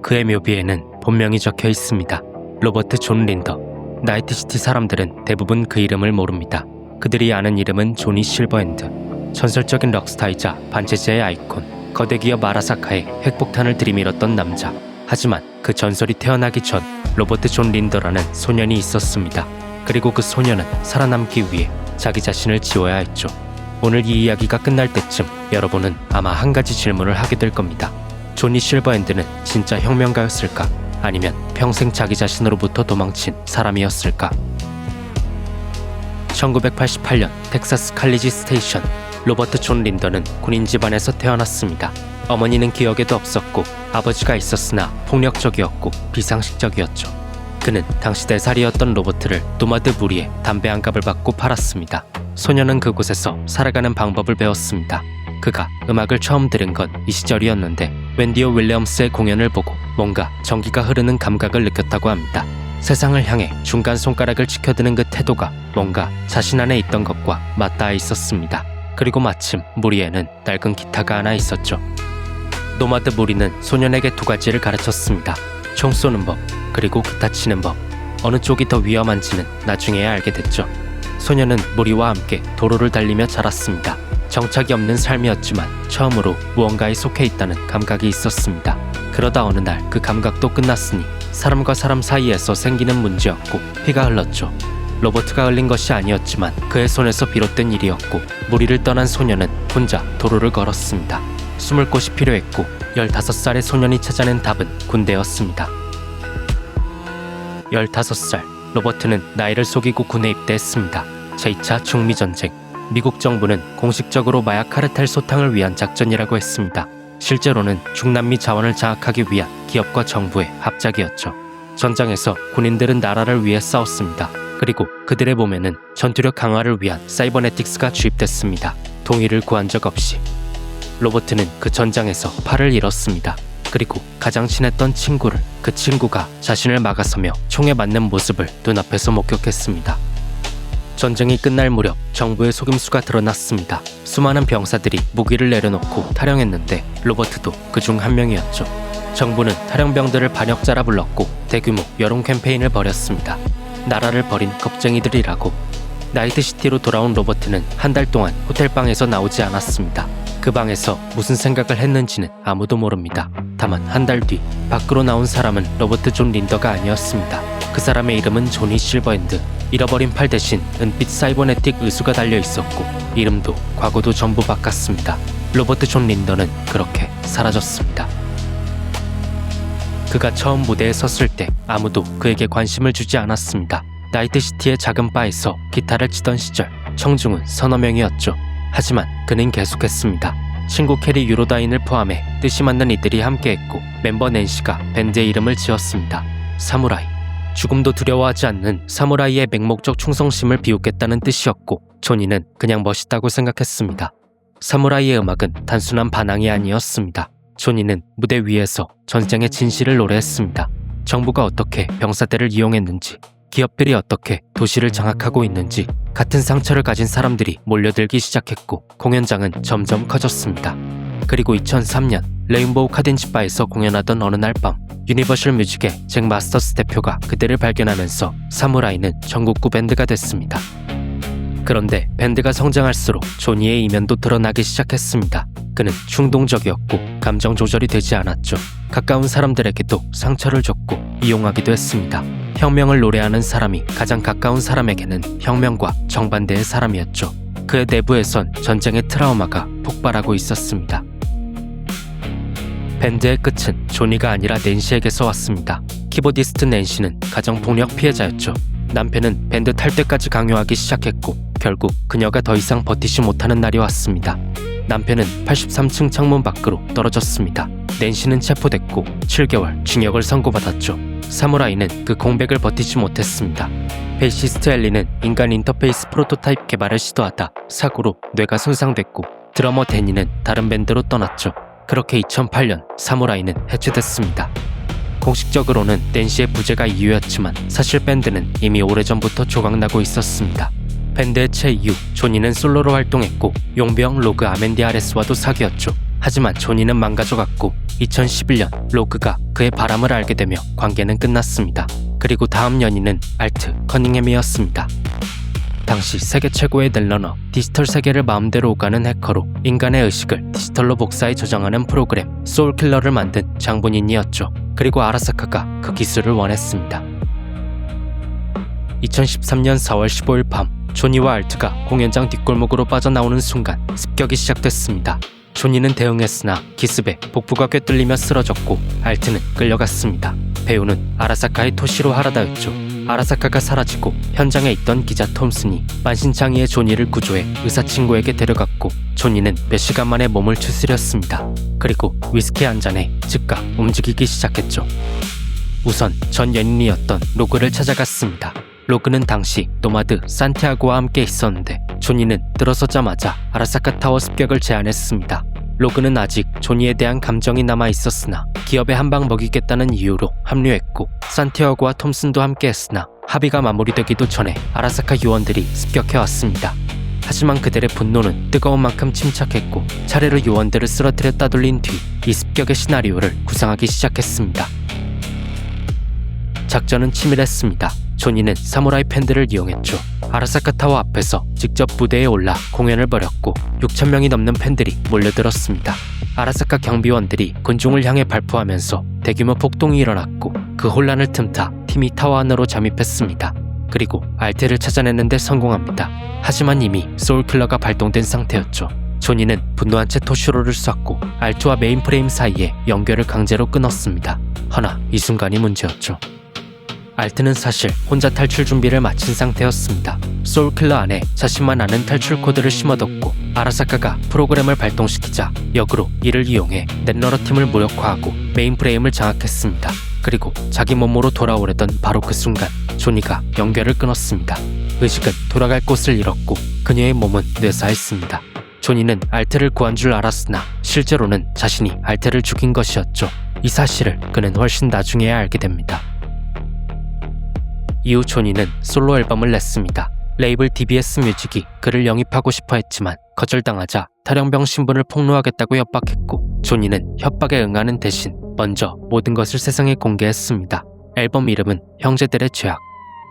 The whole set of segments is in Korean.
그의 묘비에는 본명이 적혀 있습니다. 로버트 존 린더. 나이트시티 사람들은 대부분 그 이름을 모릅니다. 그들이 아는 이름은 조니 실버핸드. 전설적인 럭스타이자 반체제의 아이콘, 거대 기업 아라사카에 핵폭탄을 들이밀었던 남자. 하지만 그 전설이 태어나기 전 로버트 존 린더라는 소년이 있었습니다. 그리고 그 소년은 살아남기 위해 자기 자신을 지워야 했죠. 오늘 이 이야기가 끝날 때쯤 여러분은 아마 한 가지 질문을 하게 될 겁니다. 조니 실버핸드는 진짜 혁명가였을까? 아니면 평생 자기 자신으로부터 도망친 사람이었을까? 1988년 텍사스 칼리지 스테이션. 로버트 존 린더는 군인 집안에서 태어났습니다. 어머니는 기억에도 없었고 아버지가 있었으나 폭력적이었고 비상식적이었죠. 그는 당시 4살이었던 로버트를 노마드 무리에 담배 한 갑을 받고 팔았습니다. 소녀는 그곳에서 살아가는 방법을 배웠습니다. 그가 음악을 처음 들은 건 이 시절이었는데 웬디오 윌리엄스의 공연을 보고 뭔가 전기가 흐르는 감각을 느꼈다고 합니다. 세상을 향해 중간 손가락을 치켜드는 그 태도가 뭔가 자신 안에 있던 것과 맞닿아 있었습니다. 그리고 마침 무리에는 낡은 기타가 하나 있었죠. 노마드 무리는 소년에게 2가지를 가르쳤습니다. 총 쏘는 법, 그리고 기타 치는 법. 어느 쪽이 더 위험한지는 나중에야 알게 됐죠. 소년은 무리와 함께 도로를 달리며 자랐습니다. 정착이 없는 삶이었지만 처음으로 무언가에 속해 있다는 감각이 있었습니다. 그러다 어느 날 그 감각도 끝났으니 사람과 사람 사이에서 생기는 문제였고 피가 흘렀죠. 로버트가 흘린 것이 아니었지만 그의 손에서 비롯된 일이었고 무리를 떠난 소년은 혼자 도로를 걸었습니다. 숨을 곳이 필요했고 15살의 소년이 찾아낸 답은 군대였습니다. 15살, 로버트는 나이를 속이고 군에 입대했습니다. 제2차 중미전쟁. 미국 정부는 공식적으로 마약 카르텔 소탕을 위한 작전이라고 했습니다. 실제로는 중남미 자원을 장악하기 위한 기업과 정부의 합작이었죠. 전장에서 군인들은 나라를 위해 싸웠습니다. 그리고 그들의 몸에는 전투력 강화를 위한 사이버네틱스가 주입됐습니다. 동의를 구한 적 없이. 로버트는 그 전장에서 팔을 잃었습니다. 그리고 가장 친했던 친구를, 그 친구가 자신을 막아서며 총에 맞는 모습을 눈앞에서 목격했습니다. 전쟁이 끝날 무렵 정부의 속임수가 드러났습니다. 수많은 병사들이 무기를 내려놓고 탈영했는데 로버트도 그중 한 명이었죠. 정부는 탈영병들을 반역자라 불렀고 대규모 여론 캠페인을 벌였습니다. 나라를 버린 겁쟁이들이라고. 나이트시티로 돌아온 로버트는 한 달 동안 호텔방에서 나오지 않았습니다. 그 방에서 무슨 생각을 했는지는 아무도 모릅니다. 다만 한 달 뒤 밖으로 나온 사람은 로버트 존 린더가 아니었습니다. 그 사람의 이름은 조니 실버핸드. 잃어버린 팔 대신 은빛 사이버네틱 의수가 달려 있었고 이름도 과거도 전부 바꿨습니다. 로버트 존 린더는 그렇게 사라졌습니다. 그가 처음 무대에 섰을 때 아무도 그에게 관심을 주지 않았습니다. 나이트시티의 작은 바에서 기타를 치던 시절 청중은 서너 명이었죠. 하지만 그는 계속했습니다. 친구 캐리 유로다인을 포함해 뜻이 맞는 이들이 함께했고 멤버 낸시가 밴드의 이름을 지었습니다. 사무라이. 죽음도 두려워하지 않는 사무라이의 맹목적 충성심을 비웃겠다는 뜻이었고 조니는 그냥 멋있다고 생각했습니다. 사무라이의 음악은 단순한 반항이 아니었습니다. 조니는 무대 위에서 전쟁의 진실을 노래했습니다. 정부가 어떻게 병사들을 이용했는지, 기업들이 어떻게 도시를 장악하고 있는지, 같은 상처를 가진 사람들이 몰려들기 시작했고 공연장은 점점 커졌습니다. 그리고 2003년 레인보우 카덴지 바에서 공연하던 어느 날 밤 유니버셜 뮤직의 잭 마스터스 대표가 그들을 발견하면서 사무라이는 전국구 밴드가 됐습니다. 그런데 밴드가 성장할수록 조니의 이면도 드러나기 시작했습니다. 그는 충동적이었고 감정 조절이 되지 않았죠. 가까운 사람들에게도 상처를 줬고 이용하기도 했습니다. 혁명을 노래하는 사람이 가장 가까운 사람에게는 혁명과 정반대의 사람이었죠. 그의 내부에선 전쟁의 트라우마가 폭발하고 있었습니다. 밴드의 끝은 조니가 아니라 낸시에게서 왔습니다. 키보디스트 낸시는 가정폭력 피해자였죠. 남편은 밴드 탈퇴까지 강요하기 시작했고 결국 그녀가 더 이상 버티지 못하는 날이 왔습니다. 남편은 83층 창문 밖으로 떨어졌습니다. 낸시는 체포됐고 7개월 징역을 선고받았죠. 사무라이는 그 공백을 버티지 못했습니다. 베이시스트 엘리는 인간 인터페이스 프로토타입 개발을 시도하다 사고로 뇌가 손상됐고 드러머 데니는 다른 밴드로 떠났죠. 그렇게 2008년 사무라이는 해체됐습니다. 공식적으로는 낸시의 부재가 이유였지만 사실 밴드는 이미 오래전부터 조각나고 있었습니다. 밴드 해체 이후 조니는 솔로로 활동했고 용병 로그 아멘디아레스와도 사귀었죠. 하지만 조니는 망가져갔고 2011년 로그가 그의 바람을 알게 되며 관계는 끝났습니다. 그리고 다음 연인은 알트 커닝햄이었습니다. 당시 세계 최고의 넷러너, 디지털 세계를 마음대로 오가는 해커로 인간의 의식을 디지털로 복사해 저장하는 프로그램 소울킬러를 만든 장본인이었죠. 그리고 아라사카가 그 기술을 원했습니다. 2013년 4월 15일 밤, 조니와 알트가 공연장 뒷골목으로 빠져나오는 순간 습격이 시작됐습니다. 조니는 대응했으나 기습에 복부가 꿰뚫리며 쓰러졌고 알트는 끌려갔습니다. 배우는 아라사카의 토시로 하라다였죠. 아라사카가 사라지고 현장에 있던 기자 톰슨이 만신창이의 조니를 구조해 의사친구에게 데려갔고 조니는 몇 시간 만에 몸을 추스렸습니다. 그리고 위스키 한 잔에 즉각 움직이기 시작했죠. 우선 전 연인이었던 로그를 찾아갔습니다. 로그는 당시 노마드 산티아고와 함께 있었는데 조니는 들어서자마자 아라사카 타워 습격을 제안했습니다. 로그는 아직 조니에 대한 감정이 남아 있었으나 기업에 한방 먹이겠다는 이유로 합류했고 산티아고와 톰슨도 함께 했으나 합의가 마무리되기도 전에 아라사카 요원들이 습격해왔습니다. 하지만 그들의 분노는 뜨거운 만큼 침착했고 차례로 요원들을 쓰러뜨려 따돌린 뒤 이 습격의 시나리오를 구상하기 시작했습니다. 작전은 치밀했습니다. 조니는 사무라이 팬들을 이용했죠. 아라사카 타워 앞에서 직접 무대에 올라 공연을 벌였고 6,000명이 넘는 팬들이 몰려들었습니다. 아라사카 경비원들이 군중을 향해 발포하면서 대규모 폭동이 일어났고 그 혼란을 틈타 팀이 타워 안으로 잠입했습니다. 그리고 알테를 찾아내는데 성공합니다. 하지만 이미 소울킬러가 발동된 상태였죠. 조니는 분노한 채 토시로를 쐈고 알트와 메인프레임 사이에 연결을 강제로 끊었습니다. 허나 이 순간이 문제였죠. 알트는 사실 혼자 탈출 준비를 마친 상태였습니다. 소울킬러 안에 자신만 아는 탈출 코드를 심어뒀고 아라사카가 프로그램을 발동시키자 역으로 이를 이용해 넷러너 팀을 무력화하고 메인프레임을 장악했습니다. 그리고 자기 몸으로 돌아오려던 바로 그 순간 조니가 연결을 끊었습니다. 의식은 돌아갈 곳을 잃었고 그녀의 몸은 뇌사했습니다. 조니는 알테를 구한 줄 알았으나 실제로는 자신이 알테를 죽인 것이었죠. 이 사실을 그는 훨씬 나중에야 알게 됩니다. 이후 조니는 솔로 앨범을 냈습니다. 레이블 DBS 뮤직이 그를 영입하고 싶어 했지만 거절당하자 탈영병 신분을 폭로하겠다고 협박했고 조니는 협박에 응하는 대신 먼저 모든 것을 세상에 공개했습니다. 앨범 이름은 형제들의 죄악.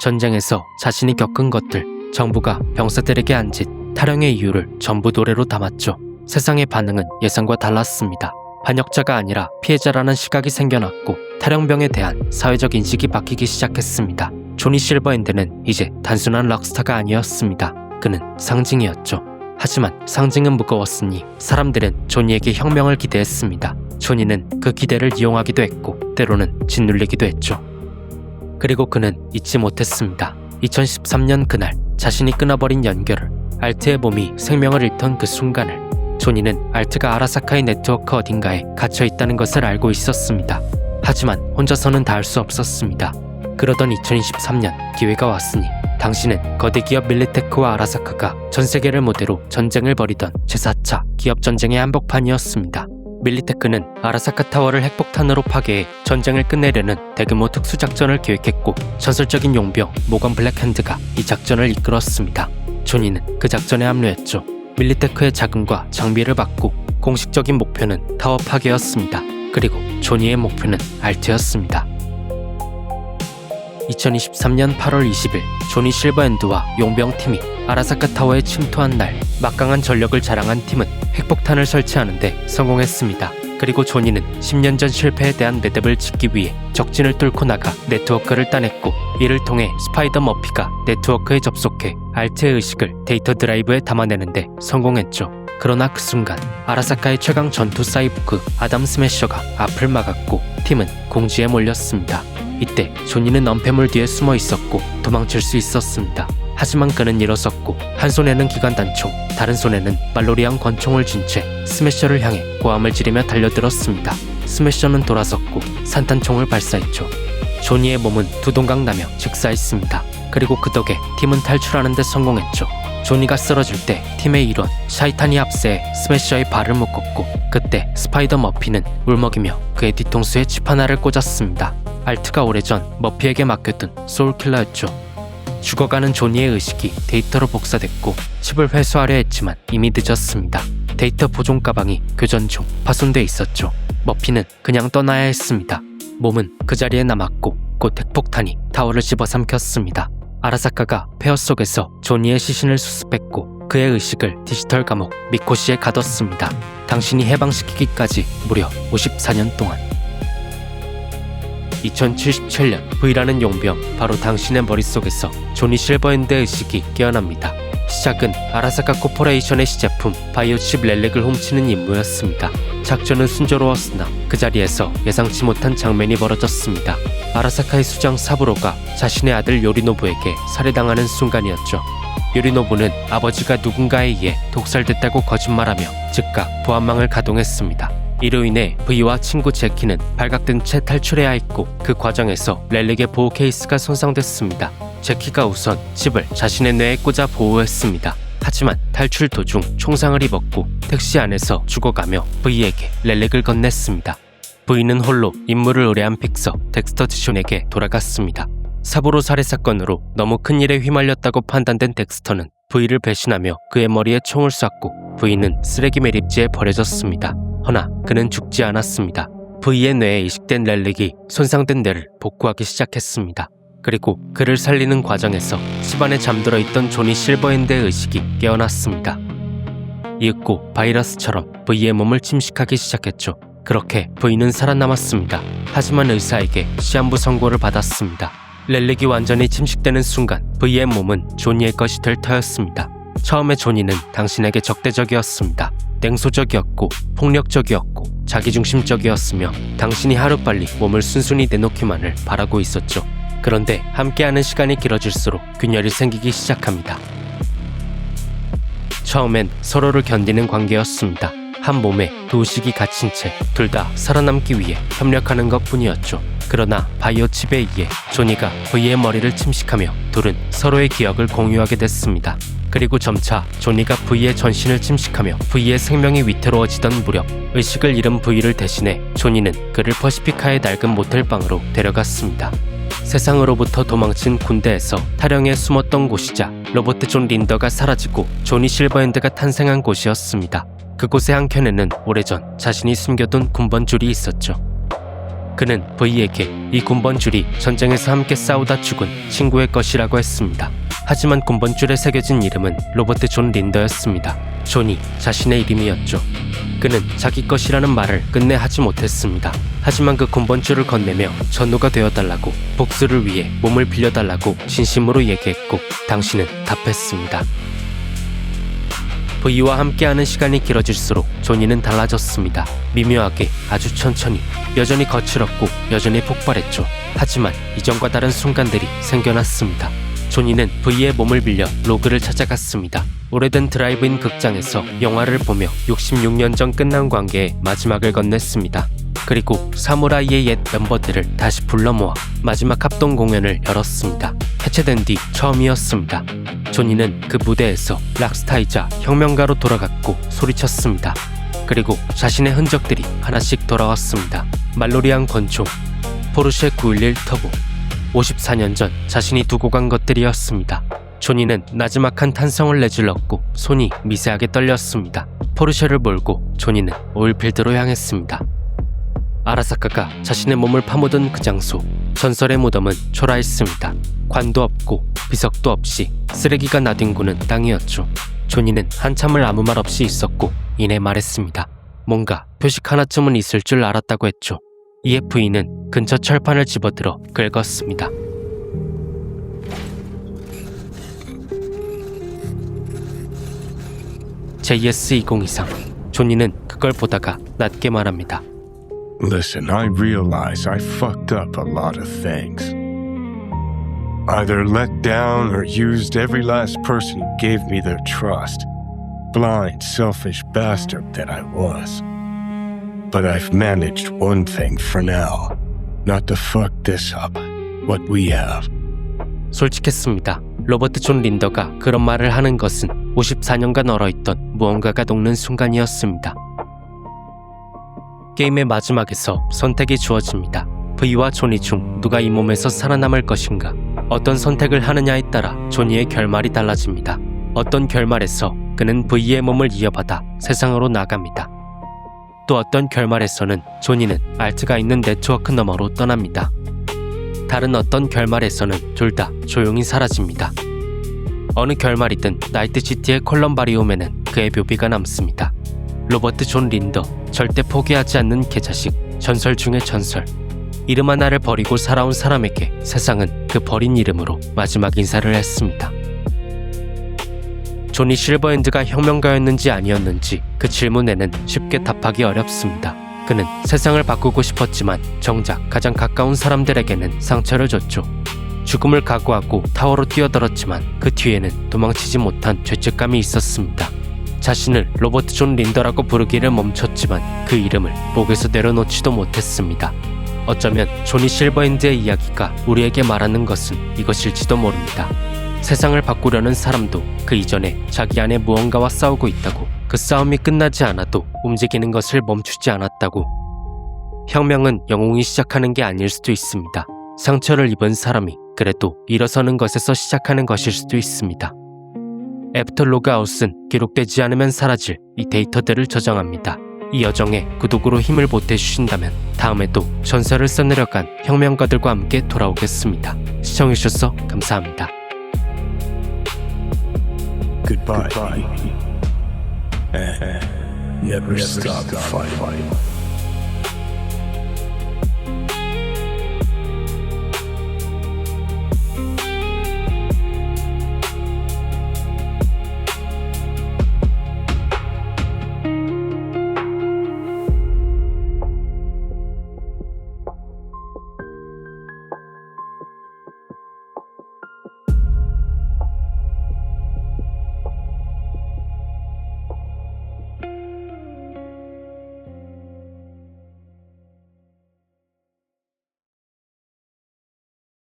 전쟁에서 자신이 겪은 것들, 정부가 병사들에게 한 짓, 탈영의 이유를 전부 노래로 담았죠. 세상의 반응은 예상과 달랐습니다. 반역자가 아니라 피해자라는 시각이 생겨났고 탈영병에 대한 사회적 인식이 바뀌기 시작했습니다. 조니 실버핸드는 이제 단순한 락스타가 아니었습니다. 그는 상징이었죠. 하지만 상징은 무거웠으니 사람들은 조니에게 혁명을 기대했습니다. 조니는 그 기대를 이용하기도 했고 때로는 짓눌리기도 했죠. 그리고 그는 잊지 못했습니다. 2013년 그날 자신이 끊어버린 연결을, 알트의 몸이 생명을 잃던 그 순간을. 조니는 알트가 아라사카의 네트워크 어딘가에 갇혀있다는 것을 알고 있었습니다. 하지만 혼자서는 다 할 수 없었습니다. 그러던 2023년 기회가 왔으니 당신은 거대 기업 밀리테크와 아라사카가 전 세계를 무대로 전쟁을 벌이던 제4차 기업 전쟁의 한복판이었습니다. 밀리테크는 아라사카 타워를 핵폭탄으로 파괴해 전쟁을 끝내려는 대규모 특수작전을 계획했고 전설적인 용병 모건 블랙핸드가 이 작전을 이끌었습니다. 조니는 그 작전에 합류했죠. 밀리테크의 자금과 장비를 받고 공식적인 목표는 타워 파괴였습니다. 그리고 조니의 목표는 알트였습니다. 2023년 8월 20일 조니 실버핸드와 용병팀이 아라사카 타워에 침투한 날 막강한 전력을 자랑한 팀은 핵폭탄을 설치하는데 성공했습니다. 그리고 조니는 10년 전 실패에 대한 매듭을 짓기 위해 적진을 뚫고 나가 네트워크를 따냈고 이를 통해 스파이더 머피가 네트워크에 접속해 알트의 의식을 데이터 드라이브에 담아내는데 성공했죠. 그러나 그 순간 아라사카의 최강 전투 사이보그 아담 스매셔가 앞을 막았고 팀은 공지에 몰렸습니다. 이때 조니는 엄폐물 뒤에 숨어 있었고 도망칠 수 있었습니다. 하지만 그는 일어섰고 한 손에는 기관 단총, 다른 손에는 말로리안 권총을 쥔 채 스매셔를 향해 고함을 지르며 달려들었습니다. 스매셔는 돌아섰고 산탄총을 발사했죠. 조니의 몸은 두 동강 나며 즉사했습니다. 그리고 그 덕에 팀은 탈출하는 데 성공했죠. 조니가 쓰러질 때 팀의 일원 샤이탄이 합세해 스매셔의 발을 묶었고 그때 스파이더 머피는 울먹이며 그의 뒤통수에 칩 하나를 꽂았습니다. 알트가 오래전 머피에게 맡겨둔 소울킬러였죠. 죽어가는 조니의 의식이 데이터로 복사됐고 칩을 회수하려 했지만 이미 늦었습니다. 데이터 보존 가방이 교전 중 파손돼 있었죠. 머피는 그냥 떠나야 했습니다. 몸은 그 자리에 남았고 곧 핵폭탄이 타워를 집어삼켰습니다. 아라사카가 폐허 속에서 조니의 시신을 수습했고 그의 의식을 디지털 감옥 미코시에 가뒀습니다. 당신이 해방시키기까지 무려 54년 동안. 2077년 V라는 용병 바로 당신의 머릿속에서 조니 실버핸드의 의식이 깨어납니다. 시작은 아라사카 코퍼레이션의 시제품 바이오칩 렐렉을 훔치는 임무였습니다. 작전은 순조로웠으나 그 자리에서 예상치 못한 장면이 벌어졌습니다. 아라사카의 수장 사부로가 자신의 아들 요리노부에게 살해당하는 순간이었죠. 요리노부는 아버지가 누군가에 의해 독살됐다고 거짓말하며 즉각 보안망을 가동했습니다. 이로 인해 V와 친구 제키는 발각된 채 탈출해야 했고 그 과정에서 렐릭의 보호 케이스가 손상됐습니다. 제키가 우선 칩을 자신의 뇌에 꽂아 보호했습니다. 하지만 탈출 도중 총상을 입었고 택시 안에서 죽어가며 V에게 렐릭을 건넸습니다. V는 홀로 임무를 의뢰한 픽서 덱스터 지숀에게 돌아갔습니다. 사부로 살해 사건으로 너무 큰 일에 휘말렸다고 판단된 덱스터는 V를 배신하며 그의 머리에 총을 쐈고 V는 쓰레기 매립지에 버려졌습니다. 허나 그는 죽지 않았습니다. V의 뇌에 이식된 렐릭이 손상된 뇌를 복구하기 시작했습니다. 그리고 그를 살리는 과정에서 집안에 잠들어 있던 조니 실버핸드의 의식이 깨어났습니다. 이윽고 바이러스처럼 V의 몸을 침식하기 시작했죠. 그렇게 V는 살아남았습니다. 하지만 의사에게 시한부 선고를 받았습니다. 렐릭이 완전히 침식되는 순간 V의 몸은 조니의 것이 될 터였습니다. 처음에 조니는 당신에게 적대적이었습니다. 냉소적이었고 폭력적이었고 자기중심적이었으며 당신이 하루빨리 몸을 순순히 내놓기만을 바라고 있었죠. 그런데 함께하는 시간이 길어질수록 균열이 생기기 시작합니다. 처음엔 서로를 견디는 관계였습니다. 한 몸에 두 의식이 갇힌 채 둘 다 살아남기 위해 협력하는 것뿐이었죠. 그러나 바이오 칩에 의해 조니가 V의 머리를 침식하며 둘은 서로의 기억을 공유하게 됐습니다. 그리고 점차 조니가 V의 전신을 침식하며 V의 생명이 위태로워지던 무렵 의식을 잃은 V를 대신해 조니는 그를 퍼시피카의 낡은 모텔방으로 데려갔습니다. 세상으로부터 도망친 군대에서 탈영에 숨었던 곳이자 로버트 존 린더가 사라지고 조니 실버핸드가 탄생한 곳이었습니다. 그곳의 한켠에는 오래전 자신이 숨겨둔 군번줄이 있었죠. 그는 V에게 이 군번줄이 전쟁에서 함께 싸우다 죽은 친구의 것이라고 했습니다. 하지만 군번줄에 새겨진 이름은 로버트 존 린더였습니다. 존이 자신의 이름이었죠. 그는 자기 것이라는 말을 끝내 하지 못했습니다. 하지만 그 군번줄을 건네며 전우가 되어달라고, 복수를 위해 몸을 빌려달라고 진심으로 얘기했고 당신은 답했습니다. V와 함께하는 시간이 길어질수록 조니는 달라졌습니다. 미묘하게, 아주 천천히, 여전히 거칠었고 여전히 폭발했죠. 하지만 이전과 다른 순간들이 생겨났습니다. 조니는 V의 몸을 빌려 로그를 찾아갔습니다. 오래된 드라이브인 극장에서 영화를 보며 66년 전 끝난 관계의 마지막을 건넸습니다. 그리고 사무라이의 옛 멤버들을 다시 불러 모아 마지막 합동 공연을 열었습니다. 해체된 뒤 처음이었습니다. 조니는 그 무대에서 락스타이자 혁명가로 돌아갔고 소리쳤습니다. 그리고 자신의 흔적들이 하나씩 돌아왔습니다. 말로리안 권총, 포르쉐 911 터보, 54년 전 자신이 두고 간 것들이었습니다. 조니는 나지막한 탄성을 내질렀고 손이 미세하게 떨렸습니다. 포르쉐를 몰고 조니는 오일필드로 향했습니다. 아라사카가 자신의 몸을 파묻은 그 장소, 전설의 무덤은 초라했습니다. 관도 없고 비석도 없이 쓰레기가 나뒹구는 땅이었죠. 조니는 한참을 아무 말 없이 있었고 이내 말했습니다. 뭔가 표식 하나쯤은 있을 줄 알았다고 했죠. 이에 V는 근처 철판을 집어들어 긁었습니다. JS-2023. 조니는 그걸 보다가 낮게 말합니다. Listen, I realize I fucked up a lot of things. Either let down or used every last person who gave me their trust. Blind, selfish bastard that I was. But I've managed one thing for now. Not to fuck this up. What we have. 솔직했습니다. 로버트 존 린더가 그런 말을 하는 것은 54년간 얼어있던 무언가가 녹는 순간이었습니다. 게임의 마지막에서 선택이 주어집니다. V와 조니 중 누가 이 몸에서 살아남을 것인가. 어떤 선택을 하느냐에 따라 조니의 결말이 달라집니다. 어떤 결말에서 그는 V의 몸을 이어받아 세상으로 나갑니다. 또 어떤 결말에서는 조니는 알트가 있는 네트워크 너머로 떠납니다. 다른 어떤 결말에서는 둘 다 조용히 사라집니다. 어느 결말이든 나이트시티의 콜럼바리움에는 그의 묘비가 남습니다. 로버트 존 린더, 절대 포기하지 않는 개자식, 전설 중의 전설. 이름 하나를 버리고 살아온 사람에게 세상은 그 버린 이름으로 마지막 인사를 했습니다. 조니 실버핸드가 혁명가였는지 아니었는지 그 질문에는 쉽게 답하기 어렵습니다. 그는 세상을 바꾸고 싶었지만 정작 가장 가까운 사람들에게는 상처를 줬죠. 죽음을 각오하고 타워로 뛰어들었지만 그 뒤에는 도망치지 못한 죄책감이 있었습니다. 자신을 로버트 존 린더라고 부르기를 멈췄지만 그 이름을 목에서 내려놓지도 못했습니다. 어쩌면 조니 실버핸드의 이야기가 우리에게 말하는 것은 이것일지도 모릅니다. 세상을 바꾸려는 사람도 그 이전에 자기 안에 무언가와 싸우고 있다고, 그 싸움이 끝나지 않아도 움직이는 것을 멈추지 않았다고. 혁명은 영웅이 시작하는 게 아닐 수도 있습니다. 상처를 입은 사람이 그래도 일어서는 것에서 시작하는 것일 수도 있습니다. 애프터 로그아웃은 기록되지 않으면 사라질 이 데이터들을 저장합니다. 이 여정에 구독으로 힘을 보태주신다면 다음에도 전설을 써내려간 혁명가들과 함께 돌아오겠습니다. 시청해주셔서 감사합니다. Goodbye. And never stop fighting.